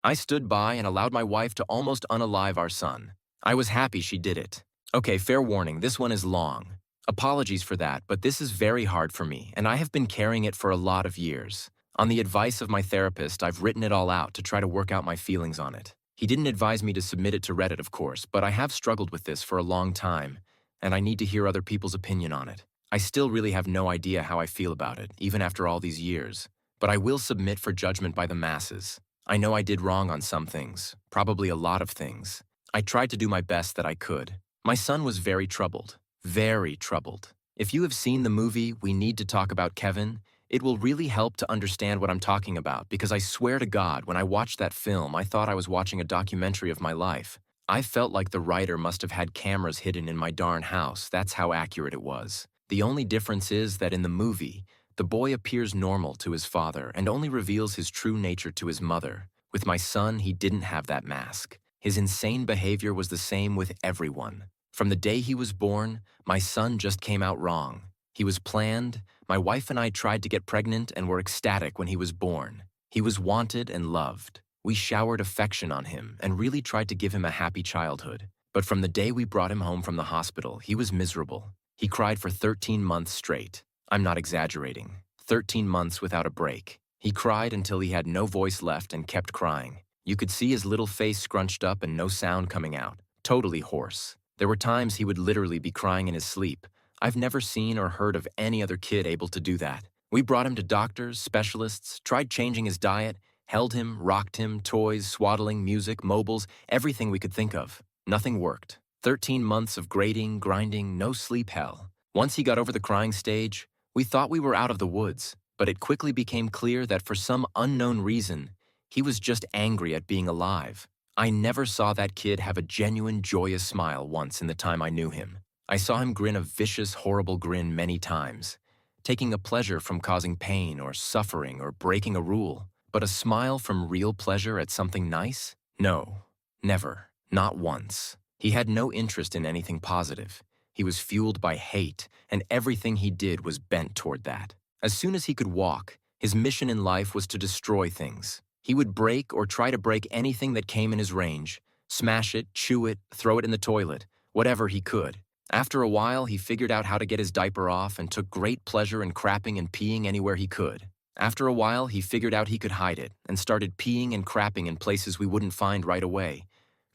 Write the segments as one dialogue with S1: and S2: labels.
S1: I stood by and allowed my wife to almost unalive our son. I was happy she did it. Okay, fair warning, this one is long. Apologies for that, but this is very hard for me, and I have been carrying it for a lot of years. On the advice of my therapist, I've written it all out to try to work out my feelings on it. He didn't advise me to submit it to Reddit, of course, but I have struggled with this for a long time, and I need to hear other people's opinion on it. I still really have no idea how I feel about it, even after all these years. But I will submit for judgment by the masses. I know I did wrong on some things, probably a lot of things. I tried to do my best that I could. My son was very troubled. Very troubled. If you have seen the movie We Need to Talk About Kevin, it will really help to understand what I'm talking about, because I swear to God, when I watched that film, I thought I was watching a documentary of my life. I felt like the writer must have had cameras hidden in my darn house. That's how accurate it was. The only difference is that in the movie, the boy appears normal to his father and only reveals his true nature to his mother. With my son, he didn't have that mask. His insane behavior was the same with everyone. From the day he was born, my son just came out wrong. He was planned. My wife and I tried to get pregnant and were ecstatic when he was born. He was wanted and loved. We showered affection on him and really tried to give him a happy childhood. But from the day we brought him home from the hospital, he was miserable. He cried for 13 months straight. I'm not exaggerating. 13 months without a break. He cried until he had no voice left and kept crying. You could see his little face scrunched up and no sound coming out. Totally hoarse. There were times he would literally be crying in his sleep. I've never seen or heard of any other kid able to do that. We brought him to doctors, specialists, tried changing his diet, held him, rocked him, toys, swaddling, music, mobiles, everything we could think of. Nothing worked. 13 months of grating, grinding, no sleep hell. Once he got over the crying stage, we thought we were out of the woods, but it quickly became clear that for some unknown reason, he was just angry at being alive. I never saw that kid have a genuine, joyous smile once in the time I knew him. I saw him grin a vicious, horrible grin many times, taking a pleasure from causing pain or suffering or breaking a rule. But a smile from real pleasure at something nice? No, never, not once. He had no interest in anything positive. He was fueled by hate, and everything he did was bent toward that. As soon as he could walk, his mission in life was to destroy things. He would break or try to break anything that came in his range, smash it, chew it, throw it in the toilet, whatever he could. After a while, he figured out how to get his diaper off and took great pleasure in crapping and peeing anywhere he could. After a while, he figured out he could hide it and started peeing and crapping in places we wouldn't find right away,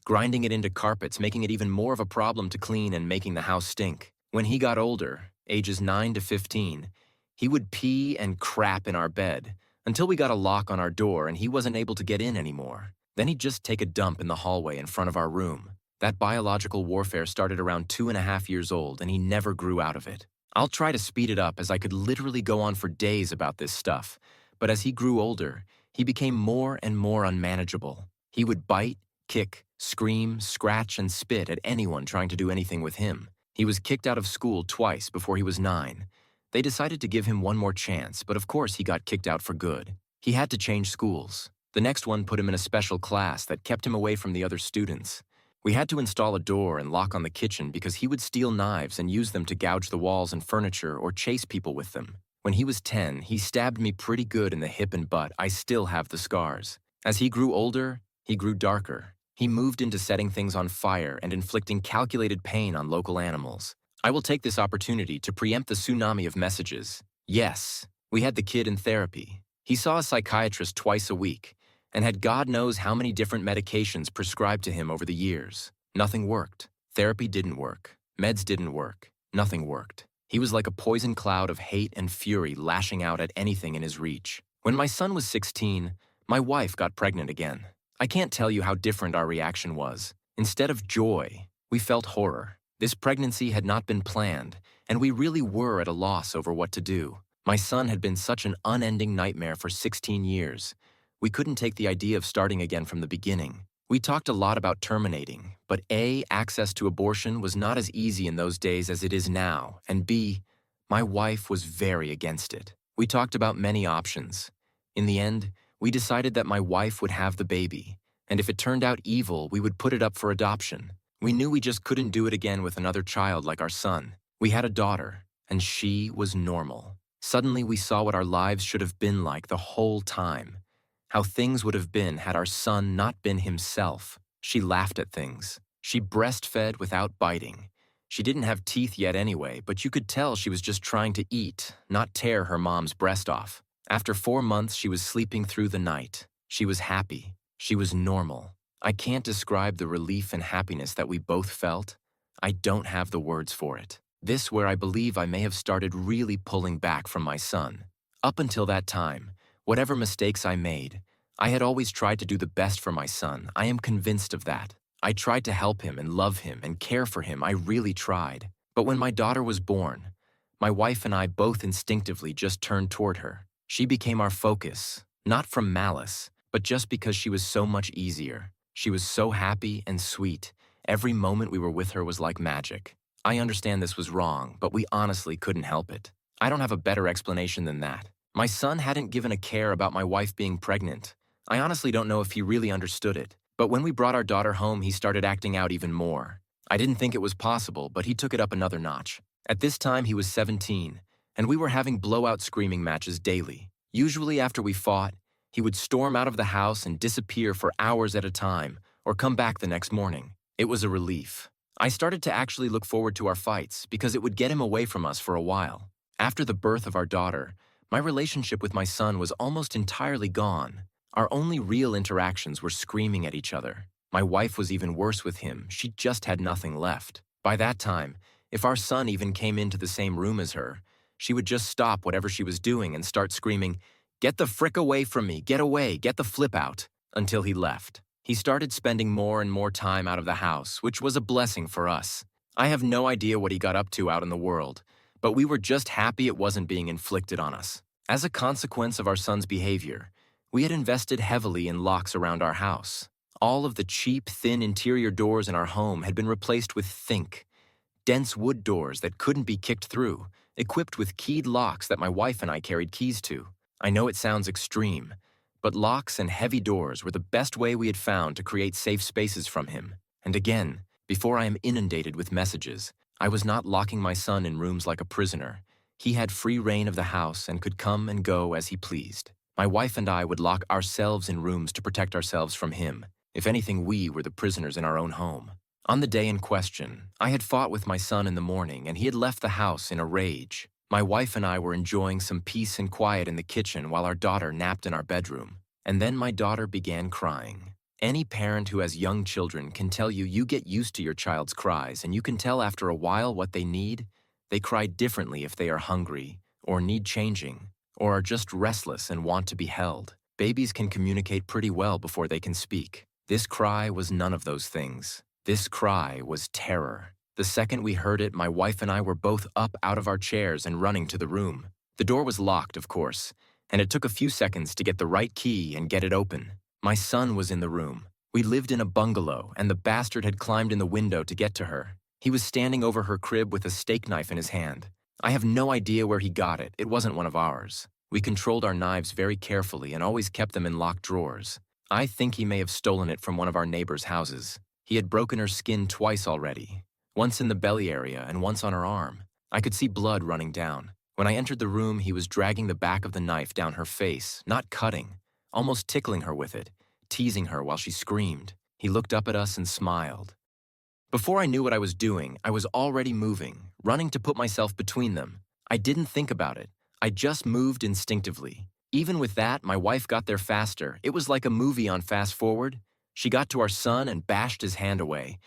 S1: grinding it into carpets, making it even more of a problem to clean and making the house stink. When he got older, ages 9 to 15, he would pee and crap in our bed until we got a lock on our door and he wasn't able to get in anymore. Then he'd just take a dump in the hallway in front of our room. That biological warfare started around 2.5 years old and he never grew out of it. I'll try to speed it up as I could literally go on for days about this stuff, but as he grew older, he became more and more unmanageable. He would bite, kick, scream, scratch, and spit at anyone trying to do anything with him. He was kicked out of school twice before he was 9. They decided to give him one more chance, but of course he got kicked out for good. He had to change schools. The next one put him in a special class that kept him away from the other students. We had to install a door and lock on the kitchen because he would steal knives and use them to gouge the walls and furniture or chase people with them. When he was 10, he stabbed me pretty good in the hip and butt. I still have the scars. As he grew older, he grew darker. He moved into setting things on fire and inflicting calculated pain on local animals. I will take this opportunity to preempt the tsunami of messages. Yes, we had the kid in therapy. He saw a psychiatrist twice a week and had God knows how many different medications prescribed to him over the years. Nothing worked. Therapy didn't work. Meds didn't work. Nothing worked. He was like a poison cloud of hate and fury lashing out at anything in his reach. When my son was 16, my wife got pregnant again. I can't tell you how different our reaction was. Instead of joy, we felt horror. This pregnancy had not been planned, and we really were at a loss over what to do. My son had been such an unending nightmare for 16 years. We couldn't take the idea of starting again from the beginning. We talked a lot about terminating, but A, access to abortion was not as easy in those days as it is now, and B, my wife was very against it. We talked about many options. In the end, we decided that my wife would have the baby, and if it turned out evil, we would put it up for adoption. We knew we just couldn't do it again with another child like our son. We had a daughter, and she was normal. Suddenly, we saw what our lives should have been like the whole time. how things would have been had our son not been himself. She laughed at things. She breastfed without biting. She didn't have teeth yet anyway, but you could tell she was just trying to eat, not tear her mom's breast off. After 4 months, she was sleeping through the night. She was happy. She was normal. I can't describe the relief and happiness that we both felt. I don't have the words for it. This where I believe I may have started really pulling back from my son. Up until that time, whatever mistakes I made, I had always tried to do the best for my son. I am convinced of that. I tried to help him and love him and care for him. I really tried. But when my daughter was born, my wife and I both instinctively just turned toward her. She became our focus, not from malice, but just because she was so much easier. She was so happy and sweet. Every moment we were with her was like magic. I understand this was wrong, but we honestly couldn't help it. I don't have a better explanation than that. My son hadn't given a care about my wife being pregnant. I honestly don't know if he really understood it. But when we brought our daughter home, he started acting out even more. I didn't think it was possible, but he took it up another notch. At this time, he was 17, and we were having blowout screaming matches daily. Usually after we fought, he would storm out of the house and disappear for hours at a time, or come back the next morning. It was a relief. I started to actually look forward to our fights because it would get him away from us for a while. After the birth of our daughter, my relationship with my son was almost entirely gone. Our only real interactions were screaming at each other. My wife was even worse with him. She just had nothing left. By that time, if our son even came into the same room as her, she would just stop whatever she was doing and start screaming, "Get the frick away from me, get away, get the flip out," until he left. He started spending more and more time out of the house, which was a blessing for us. I have no idea what he got up to out in the world, but we were just happy it wasn't being inflicted on us. As a consequence of our son's behavior, we had invested heavily in locks around our house. All of the cheap, thin interior doors in our home had been replaced with dense wood doors that couldn't be kicked through, equipped with keyed locks that my wife and I carried keys to. I know it sounds extreme, but locks and heavy doors were the best way we had found to create safe spaces from him. And again, before I am inundated with messages, I was not locking my son in rooms like a prisoner. He had free reign of the house and could come and go as he pleased. My wife and I would lock ourselves in rooms to protect ourselves from him. If anything, we were the prisoners in our own home. On the day in question, I had fought with my son in the morning and he had left the house in a rage. My wife and I were enjoying some peace and quiet in the kitchen while our daughter napped in our bedroom. And then my daughter began crying. Any parent who has young children can tell you you get used to your child's cries and you can tell after a while what they need. They cry differently if they are hungry or need changing, or are just restless and want to be held. Babies can communicate pretty well before they can speak. This cry was none of those things. This cry was terror. The second we heard it, my wife and I were both up out of our chairs and running to the room. The door was locked, of course, and it took a few seconds to get the right key and get it open. My son was in the room. We lived in a bungalow, and the bastard had climbed in the window to get to her. He was standing over her crib with a steak knife in his hand. I have no idea where he got it. It wasn't one of ours. We controlled our knives very carefully and always kept them in locked drawers. I think he may have stolen it from one of our neighbors' houses. He had broken her skin twice already, once in the belly area and once on her arm. I could see blood running down. When I entered the room, he was dragging the back of the knife down her face, not cutting, almost tickling her with it, teasing her while she screamed. He looked up at us and smiled. Before I knew what I was doing, I was already moving, running to put myself between them. I didn't think about it. I just moved instinctively. Even with that, my wife got there faster. It was like a movie on fast forward. She got to our son and bashed his hand away,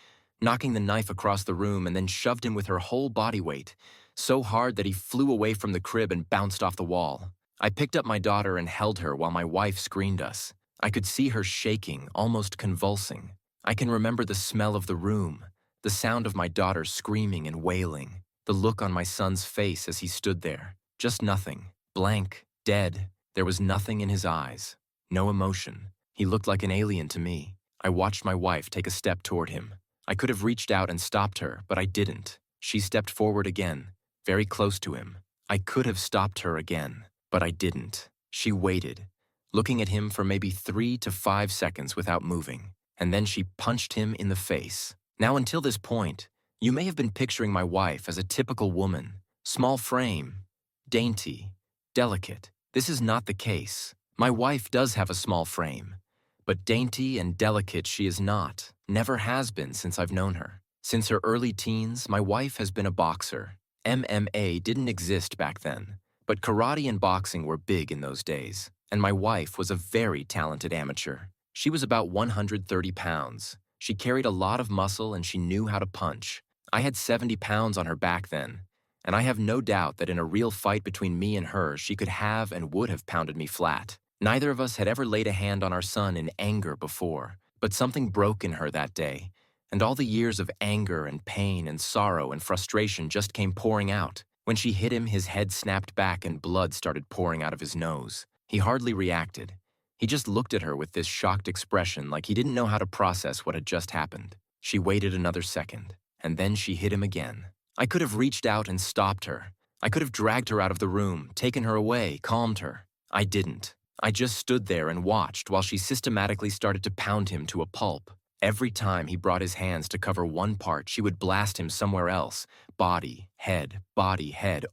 S1: knocking the knife across the room and then shoved him with her whole body weight, so hard that he flew away from the crib and bounced off the wall. I picked up my daughter and held her while my wife screened us. I could see her shaking, almost convulsing. I can remember the smell of the room, the sound of my daughter screaming and wailing, the look on my son's face as he stood there. Just nothing. Blank. Dead. There was nothing in his eyes. No emotion. He looked like an alien to me. I watched my wife take a step toward him. I could have reached out and stopped her, but I didn't. She stepped forward again, very close to him. I could have stopped her again, but I didn't. She waited, looking at him for maybe 3 to 5 seconds without moving, and then she punched him in the face. Now, until this point, you may have been picturing my wife as a typical woman, small frame, dainty, delicate. This is not the case. My wife does have a small frame, but dainty and delicate she is not, never has been since I've known her. Since her early teens, my wife has been a boxer. MMA didn't exist back then, but karate and boxing were big in those days, and my wife was a very talented amateur. She was about 130 pounds. She carried a lot of muscle and she knew how to punch. I had 70 pounds on her back then, and I have no doubt that in a real fight between me and her, she could have and would have pounded me flat. Neither of us had ever laid a hand on our son in anger before, but something broke in her that day, and all the years of anger and pain and sorrow and frustration just came pouring out. When she hit him, his head snapped back and blood started pouring out of his nose. He hardly reacted. He just looked at her with this shocked expression like he didn't know how to process what had just happened. She waited another second, and then she hit him again. I could have reached out and stopped her. I could have dragged her out of the room, taken her away, calmed her. I didn't. I just stood there and watched while she systematically started to pound him to a pulp. Every time he brought his hands to cover one part, she would blast him somewhere else. Body, head,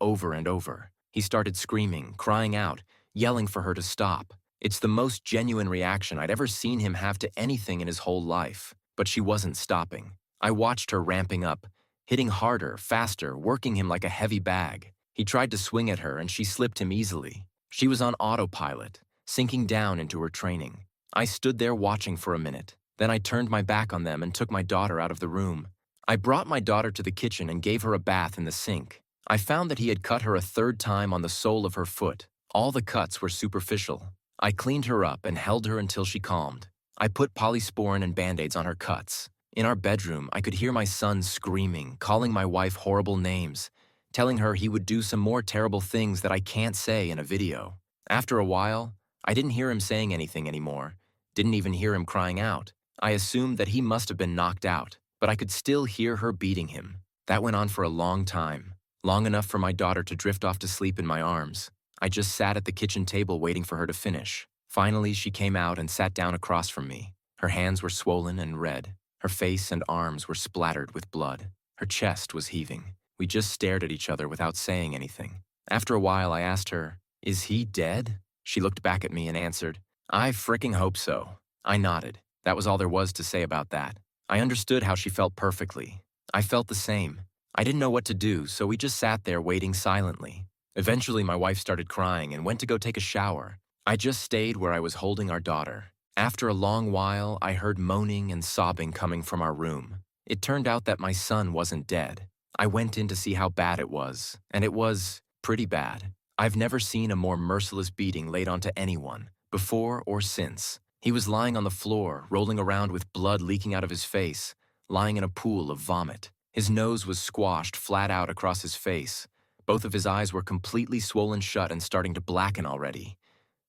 S1: over and over. He started screaming, crying out, yelling for her to stop. It's the most genuine reaction I'd ever seen him have to anything in his whole life. But she wasn't stopping. I watched her ramping up, hitting harder, faster, working him like a heavy bag. He tried to swing at her and she slipped him easily. She was on autopilot, sinking down into her training. I stood there watching for a minute. Then I turned my back on them and took my daughter out of the room. I brought my daughter to the kitchen and gave her a bath in the sink. I found that he had cut her a third time on the sole of her foot. All the cuts were superficial. I cleaned her up and held her until she calmed. I put polysporin and Band-Aids on her cuts. In our bedroom, I could hear my son screaming, calling my wife horrible names, telling her he would do some more terrible things that I can't say in a video. After a while, I didn't hear him saying anything anymore, didn't even hear him crying out. I assumed that he must have been knocked out, but I could still hear her beating him. That went on for a long time, long enough for my daughter to drift off to sleep in my arms. I just sat at the kitchen table waiting for her to finish. Finally, she came out and sat down across from me. Her hands were swollen and red. Her face and arms were splattered with blood. Her chest was heaving. We just stared at each other without saying anything. After a while, I asked her, "Is he dead?" She looked back at me and answered, "I fricking hope so." I nodded. That was all there was to say about that. I understood how she felt perfectly. I felt the same. I didn't know what to do, so we just sat there waiting silently. Eventually, my wife started crying and went to go take a shower. I just stayed where I was holding our daughter. After a long while, I heard moaning and sobbing coming from our room. It turned out that my son wasn't dead. I went in to see how bad it was, and it was pretty bad. I've never seen a more merciless beating laid onto anyone, before or since. He was lying on the floor, rolling around with blood leaking out of his face, lying in a pool of vomit. His nose was squashed flat out across his face. Both of his eyes were completely swollen shut and starting to blacken already.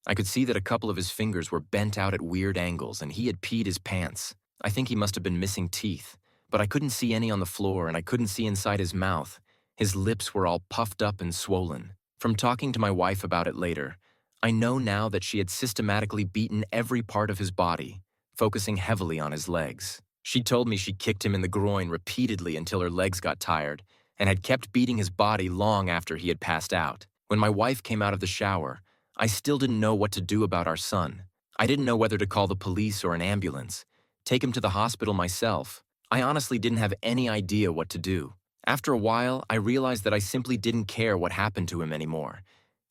S1: I could see that a couple of his fingers were bent out at weird angles, and he had peed his pants. I think he must have been missing teeth, but I couldn't see any on the floor, and I couldn't see inside his mouth. His lips were all puffed up and swollen. From talking to my wife about it later, I know now that she had systematically beaten every part of his body, focusing heavily on his legs. She told me she kicked him in the groin repeatedly until her legs got tired, and had kept beating his body long after he had passed out. When my wife came out of the shower, I still didn't know what to do about our son. I didn't know whether to call the police or an ambulance, take him to the hospital myself. I honestly didn't have any idea what to do. After a while, I realized that I simply didn't care what happened to him anymore,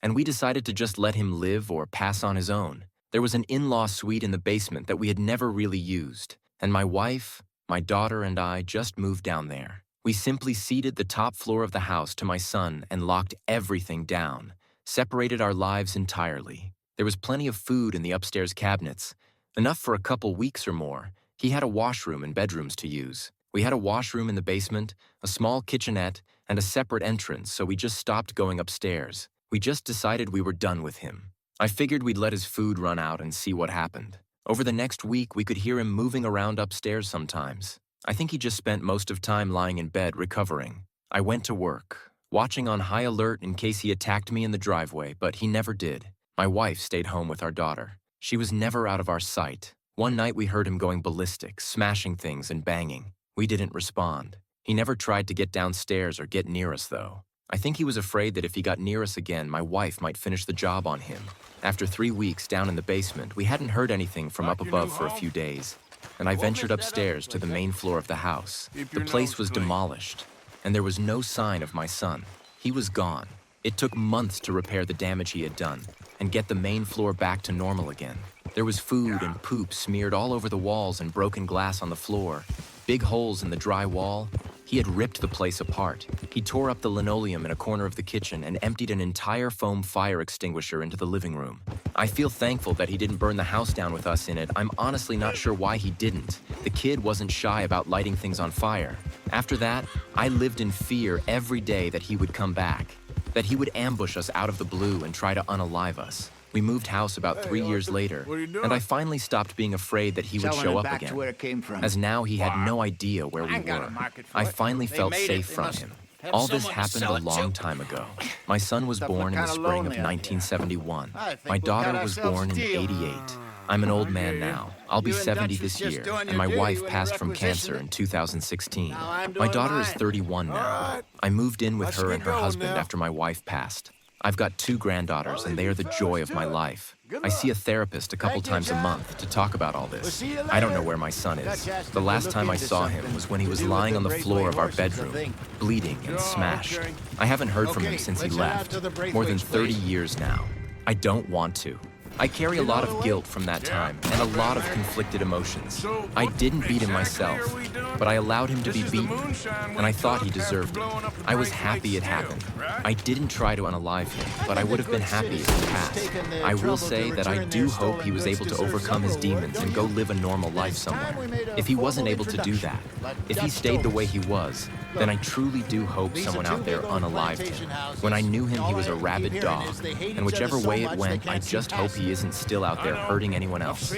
S1: and we decided to just let him live or pass on his own. There was an in-law suite in the basement that we had never really used, and my wife, my daughter, and I just moved down there. We simply ceded the top floor of the house to my son and locked everything down, separated our lives entirely. There was plenty of food in the upstairs cabinets, enough for a couple weeks or more. He had a washroom and bedrooms to use. We had a washroom in the basement, a small kitchenette, and a separate entrance, so we just stopped going upstairs. We just decided we were done with him. I figured we'd let his food run out and see what happened. Over the next week, we could hear him moving around upstairs sometimes. I think he just spent most of time lying in bed recovering. I went to work, watching on high alert in case he attacked me in the driveway, but he never did. My wife stayed home with our daughter. She was never out of our sight. One night we heard him going ballistic, smashing things and banging. We didn't respond. He never tried to get downstairs or get near us, though. I think he was afraid that if he got near us again, my wife might finish the job on him. After 3 weeks down in the basement, we hadn't heard anything from up above for a few days, and I ventured upstairs to the main floor of the house. The place was demolished, and there was no sign of my son. He was gone. It took months to repair the damage he had done and get the main floor back to normal again. There was food and poop smeared all over the walls and broken glass on the floor, big holes in the dry wall. He had ripped the place apart. He tore up the linoleum in a corner of the kitchen and emptied an entire foam fire extinguisher into the living room. I feel thankful that he didn't burn the house down with us in it. I'm honestly not sure why he didn't. The kid wasn't shy about lighting things on fire. After that, I lived in fear every day that he would come back, that he would ambush us out of the blue and try to unalive us. We moved house about 3 years later, and I finally stopped being afraid that he would show up again, as now he had no idea where we were. I finally felt safe from him. All this happened a long time ago. My son was born in the spring of 1971. My daughter was born in '88. I'm an old man now. I'll be 70 this year, and my wife passed from cancer in 2016. My daughter is 31 now. I moved in with her and her husband after my wife passed. I've got 2 granddaughters, and they are the joy of my life. I see a therapist a couple times a month to talk about all this. I don't know where my son is. The last time I saw him was when he was lying on the floor of our bedroom, bleeding and smashed. I haven't heard from him since he left, more than 30 years now. I don't want to. I carry a lot of guilt from that time and a lot of conflicted emotions. I didn't beat him myself, but I allowed him to be beaten, and I thought he deserved it. I was happy it happened. I didn't try to unalive him, but I would have been happy if he passed. I will say that I do hope he was able to overcome his demons and go live a normal life somewhere. If he wasn't able to do that, if he stayed the way he was, then I truly do hope someone out there unalived him. When I knew him, he was a rabid dog, and whichever way it went, I just hope he isn't still out there hurting anyone else.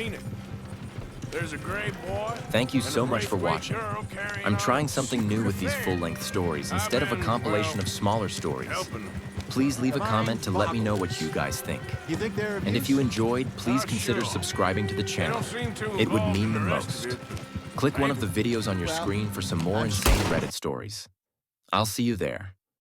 S1: Thank you so much for watching. I'm trying something new with these full-length stories instead of a compilation of smaller stories. Please leave a comment to let me know what you guys think. And if you enjoyed, please consider subscribing to the channel. It would mean the most. Click one of the videos on your screen for some more insane Reddit stories. I'll see you there.